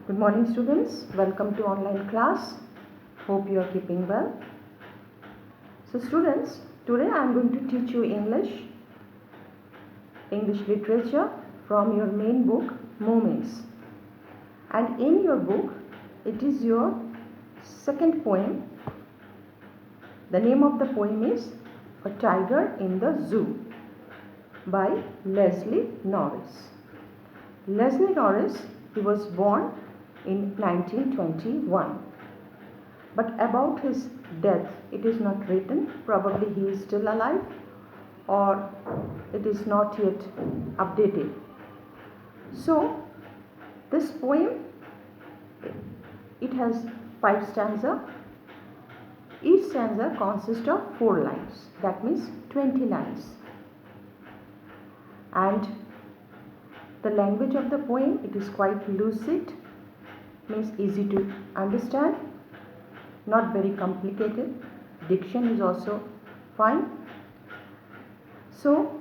Good morning students, welcome to online class. Hope you are keeping well. So students, today I am going to teach you English literature from your main book Moments. And in your book, it is your second poem. The name of the poem is A Tiger in the Zoo by Leslie Norris. Leslie Norris, he was born in 1921, but about his death it is not written. Probably he is still alive or it is not yet updated. So this poem, it has 5 stanzas. Each stanza consists of 4 lines, that means 20 lines, and the language of the poem, it is quite lucid, means easy to understand, not very complicated. Diction is also fine. So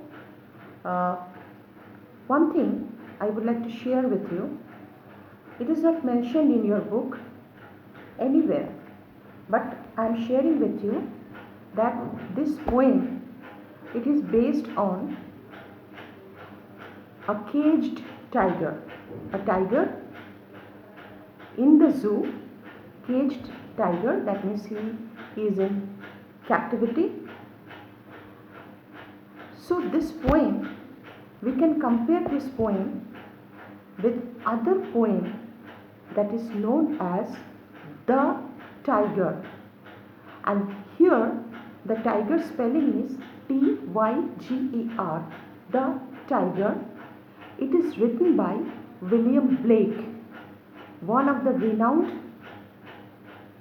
one thing I would like to share with you, it is not mentioned in your book anywhere, but I am sharing with you that this poem, it is based on a caged tiger, a tiger in the zoo. Caged tiger, that means he is in captivity. So this poem, we can compare this poem with other poem that is known as The Tiger, and here the tiger spelling is T-Y-G-E-R, The Tiger. It is written by William Blake, one of the renowned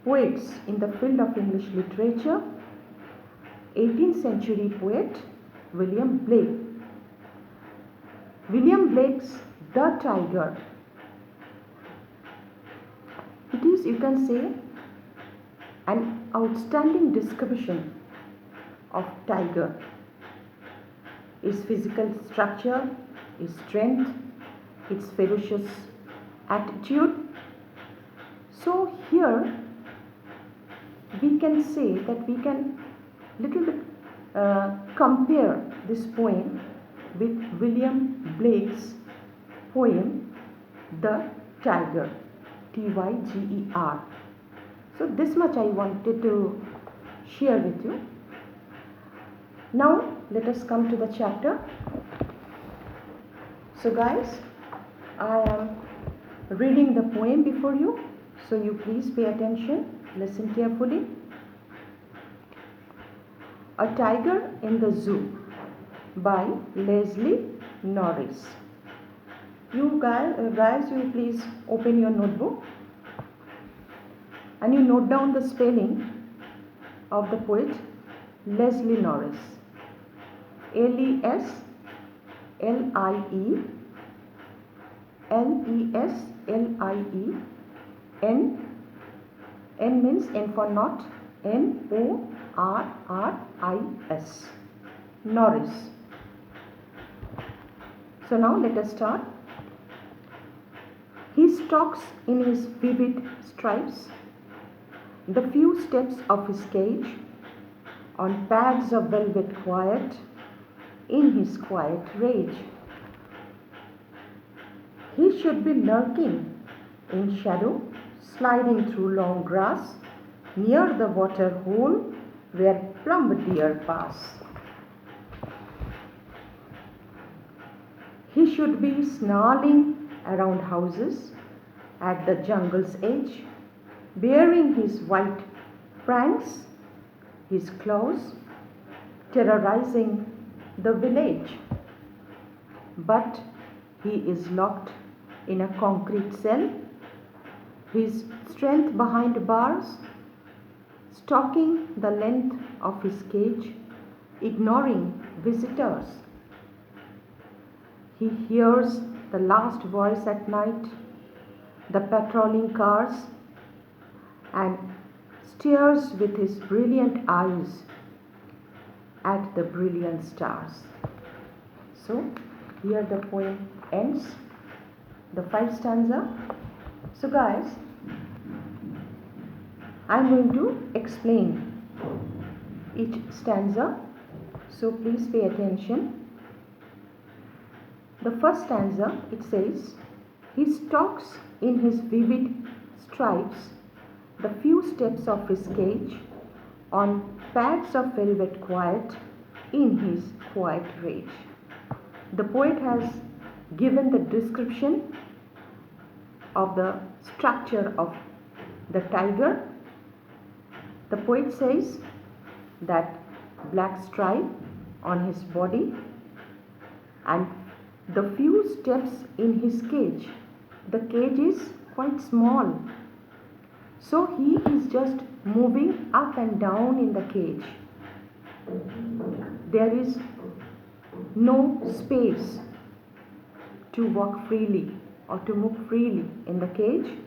poets in the field of English literature, 18th century poet William Blake. William Blake's The Tiger, it is, you can say, an outstanding description of tiger. Its physical structure, its strength, its ferocious attitude. So here we can say that we can little bit compare this poem with William Blake's poem The Tiger, T-Y-G-E-R. So this much I wanted to share with you. Now let us come to the chapter. So guys, I am reading the poem before you, so you please pay attention, listen carefully. A Tiger in the Zoo by Leslie Norris. You guys, you please open your notebook and you note down the spelling of the poet Leslie Norris. Leslie, N means N for not, Norris. Norris. So now let us start. He stalks in his vivid stripes the few steps of his cage, on pads of velvet quiet, in his quiet rage. He should be lurking in shadow, sliding through long grass, near the water hole where plumb deer pass. He should be snarling around houses at the jungle's edge, bearing his white pranks, his claws, terrorizing the village. But he is locked in a concrete cell, his strength behind bars, stalking the length of his cage, ignoring visitors. He hears the last voice at night, the patrolling cars, and stares with his brilliant eyes at the brilliant stars. So here the poem ends. The 5 stanza So guys, I am going to explain each stanza, so please pay attention. The first stanza, it says, he stalks in his vivid stripes the few steps of his cage on pads of velvet quiet in his quiet rage. The poet has given the description of the structure of the tiger. The poet says that black stripe on his body and the few steps in his cage. The cage is quite small, so he is just moving up and down in the cage. There is no space to walk freely or to move freely in the cage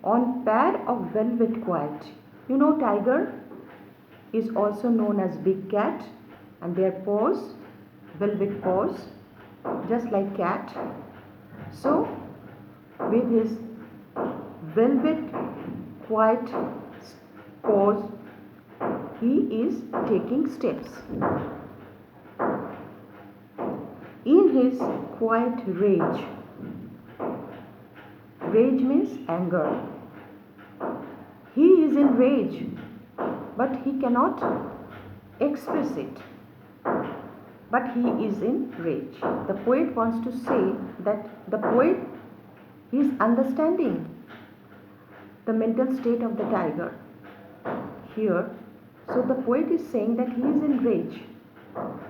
on pad of velvet quiet. You know, tiger is also known as big cat, and their paws, velvet paws, just like cat. So with his velvet quiet paws, he is taking steps. In his quiet rage. Rage means anger. He is in rage, but he cannot express it. But he is in rage. The poet wants to say that the poet is understanding the mental state of the tiger here. So the poet is saying that he is in rage,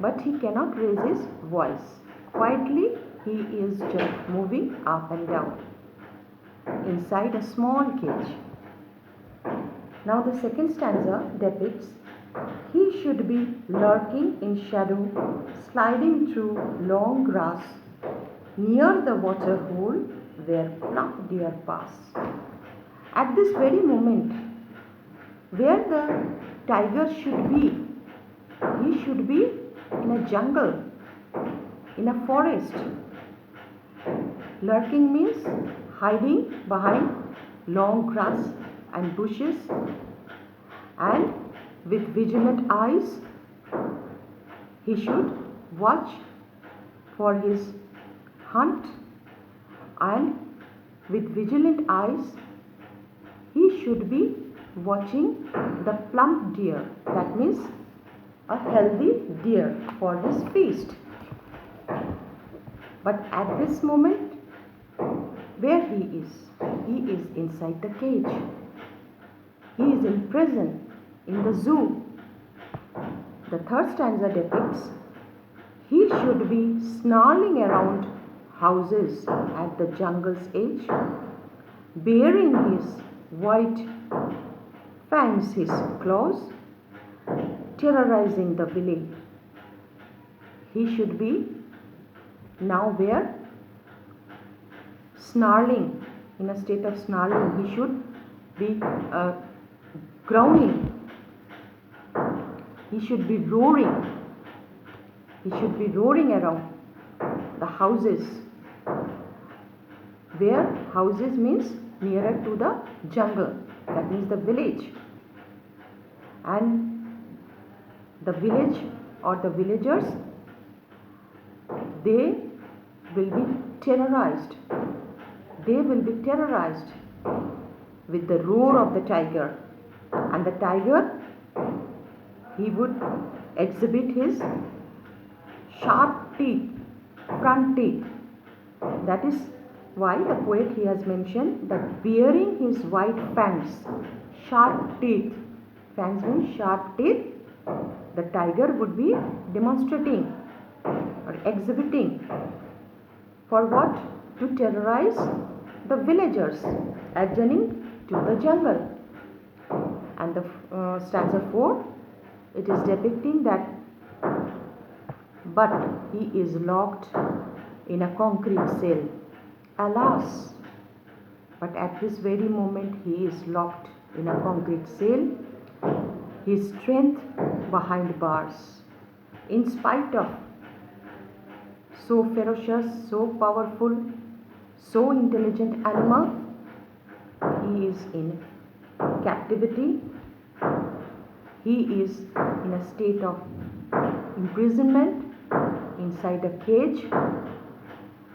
but he cannot raise his voice. Quietly, he is just moving up and down inside a small cage. Now the second stanza depicts he should be lurking in shadow, sliding through long grass near the water hole where plump deer pass. At this very moment, where the tiger should be, he should be in a jungle, in a forest. Lurking means hiding behind long grass and bushes, and with vigilant eyes he should watch for his hunt, and with vigilant eyes he should be watching the plump deer, that means a healthy deer for his feast. But at this moment, where he is inside the cage. He is in prison, in the zoo. The third stanza depicts he should be snarling around houses at the jungle's edge, baring his white fangs, his claws, terrorizing the village. He should be now where? Snarling, in a state of snarling. He should be growling. He should be roaring. He should be roaring around the houses. Where? Houses means nearer to the jungle, that means the village. And the village or the villagers, they will be terrorized. They will be terrorized with the roar of the tiger. And the tiger, he would exhibit his sharp teeth, front teeth. That is why the poet he has mentioned that bearing his white fangs, sharp teeth. Fangs means sharp teeth. The tiger would be demonstrating or exhibiting. For what? To terrorize the villagers adjoining to the jungle. And the stanza 4, it is depicting that but he is locked in a concrete cell. Alas! But at this very moment he is locked in a concrete cell, his strength behind bars. In spite of so ferocious, so powerful, so intelligent animal, he is in captivity, he is in a state of imprisonment inside a cage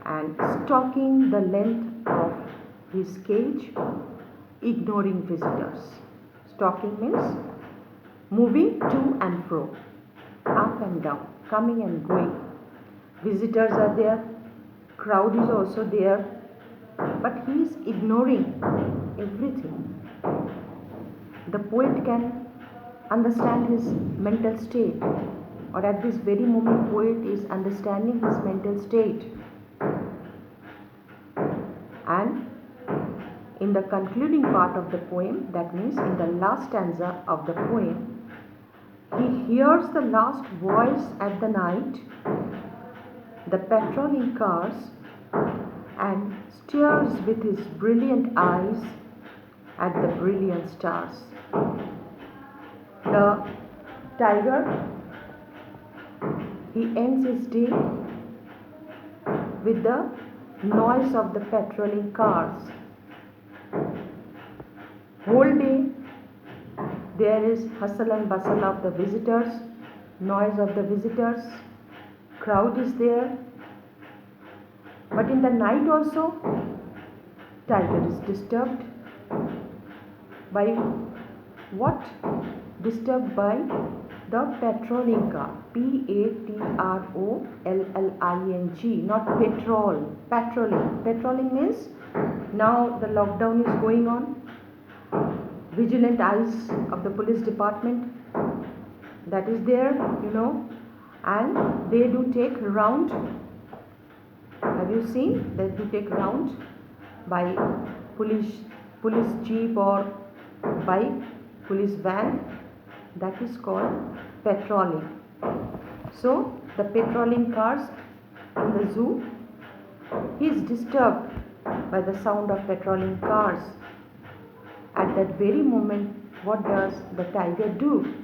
and stalking the length of his cage, ignoring visitors. Stalking means moving to and fro, up and down, coming and going. Visitors are there, crowd is also there, but he is ignoring everything. The poet can understand his mental state, or at this very moment poet is understanding his mental state. And in the concluding part of the poem, that means in the last stanza of the poem, he hears the last voice at the night, the patrolling cars, and stares with his brilliant eyes at the brilliant stars. The tiger, he ends his day with the noise of the patrolling cars. Whole day there is hustle and bustle of the visitors, noise of the visitors, crowd is there. But in the night also, tiger is disturbed. By what? Disturbed by the patrolling car. Patrolling, not petrol. Patrolling. Patrolling means now the lockdown is going on. Vigilant eyes of the police department, that is there, and they do take round. Have you seen? They do take round by police jeep or bike, police van. That is called patrolling. So the patrolling cars in the zoo, he is disturbed by the sound of patrolling cars. At that very moment, what does the tiger do?